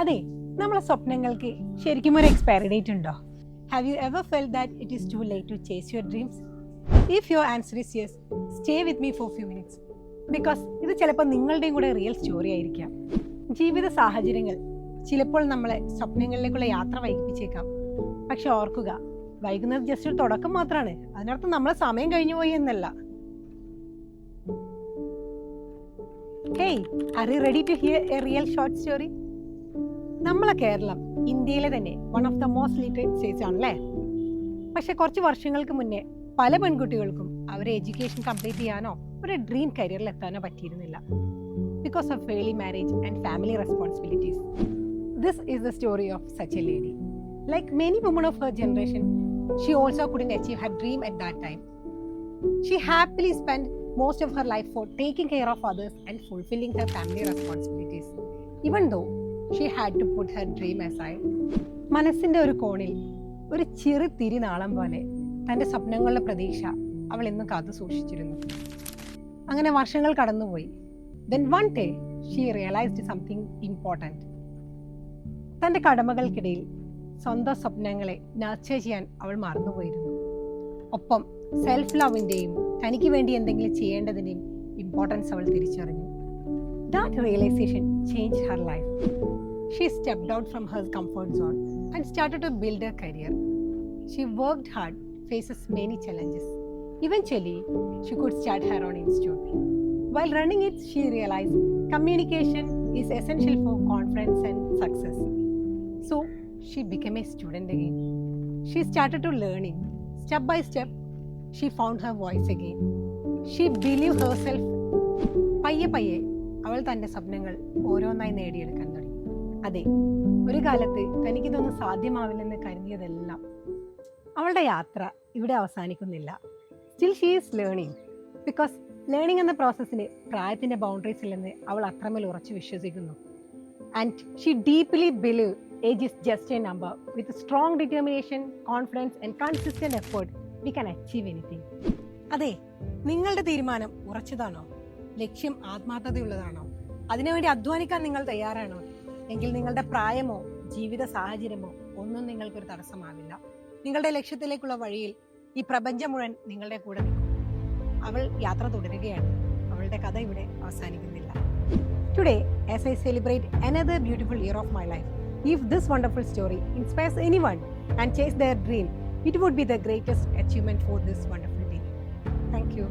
അതെ, നമ്മളെ സ്വപ്നങ്ങൾക്ക് ശരിക്കും ഒരു എക്സ്പയറി ഡേറ്റ് ഉണ്ടോ? Have you ever felt that it is too late to chase your dreams? If your answer is yes, stay with me for few minutes, because ഇത് ചിലപ്പോൾ നിങ്ങളുടെയും കൂടെ റിയൽ സ്റ്റോറി ആയിരിക്കാം. ജീവിത സാഹചര്യങ്ങൾ ചിലപ്പോൾ നമ്മളെ സ്വപ്നങ്ങളിലേക്കുള്ള യാത്ര വൈകിപ്പിച്ചേക്കാം. പക്ഷെ ഓർക്കുക, വൈകുന്നത് ജസ്റ്റ് ഒരു തുടക്കം മാത്രമാണ്. അതിനർത്ഥം നമ്മളെ സമയം കഴിഞ്ഞു പോയി എന്നല്ല. Hey, are you ready to hear a real short story? നമ്മളെ കേരളം ഇന്ത്യയിലെ തന്നെ one of the most literate states ആണല്ലേ. പക്ഷെ കുറച്ച് വർഷങ്ങൾക്ക് മുന്നേ പല പെൺകുട്ടികൾക്കും അവരെ എഡ്യൂക്കേഷൻ കംപ്ലീറ്റ് ചെയ്യാനോ ഒരു ഡ്രീം കരിയറിൽ എത്താനോ പറ്റിയിരുന്നില്ല, because of early marriage and family responsibilities. This is the story of such a lady. Like many women of her generation, she also couldn't achieve her dream at that time. She happily spent most of her life for taking care of others and fulfilling her family responsibilities, even though she had to put her dream aside. മനസ്സിൻ്റെ ഒരു കോണിൽ ഒരു ചെറു തിരിനാളം പോലെ തൻ്റെ സ്വപ്നങ്ങളുടെ പ്രതീക്ഷ അവൾ ഇന്നും കാത്തു സൂക്ഷിച്ചിരുന്നു. അങ്ങനെ വർഷങ്ങൾ കടന്നുപോയി. Then one day she realized something important. തൻ്റെ കടമകൾക്കിടയിൽ സ്വന്തം സ്വപ്നങ്ങളെ നർച്ചർ ചെയ്യാൻ അവൾ മറന്നുപോയിരുന്നു. ഒപ്പം സെൽഫ് ലവിൻ്റെയും തനിക്ക് വേണ്ടി എന്തെങ്കിലും ചെയ്യേണ്ടതിൻ്റെയും ഇമ്പോർട്ടൻസ് അവൾ തിരിച്ചറിഞ്ഞു. That realization changed her life. She stepped out from her comfort zone and started to build her career. She worked hard, faces many challenges. Eventually, she could start her own institute. While running it, she realized communication is essential for confidence and success. So, she became a student again. She started to learning. Step by step, she found her voice again. She believed herself. പയ്യെ അവൾ തൻ്റെ സ്വപ്നങ്ങൾ ഓരോന്നായി നേടിയെടുക്കാൻ തുടങ്ങി. അതെ, ഒരു കാലത്ത് തനിക്കിതൊന്നും സാധ്യമാവില്ലെന്ന് കരുതിയതെല്ലാം. അവളുടെ യാത്ര ഇവിടെ അവസാനിക്കുന്നില്ല. Still she is learning, because learning എന്ന പ്രോസസ്സിന് പ്രായത്തിൻ്റെ ബൗണ്ടറീസ് ഇല്ലെന്ന് അവൾ അത്രമേൽ ഉറച്ചു വിശ്വസിക്കുന്നു. And she deeply believe age is just A number. With strong determination, confidence and consistent effort we can achieve anything. അതെ, നിങ്ങളുടെ തീരുമാനം ഉറച്ചതാണോ? ലക്ഷ്യം ആത്മാർത്ഥതയുള്ളതാണോ? അതിനുവേണ്ടി അധ്വാനിക്കാൻ നിങ്ങൾ തയ്യാറാണോ? എങ്കിൽ നിങ്ങളുടെ പ്രായമോ ജീവിത സാഹചര്യമോ ഒന്നും നിങ്ങൾക്കൊരു തടസ്സമാവില്ല. നിങ്ങളുടെ ലക്ഷ്യത്തിലേക്കുള്ള വഴിയിൽ ഈ പ്രപഞ്ചം മുഴുവൻ നിങ്ങളുടെ കൂടെ നിൽക്കും. അവൾ യാത്ര തുടരുകയാണ്. അവളുടെ കഥ ഇവിടെ അവസാനിക്കുന്നില്ല. Today, as I celebrate another beautiful year of my life, if this wonderful story inspires anyone and chase their dream, it would be the greatest achievement for this wonderful day. Thank you.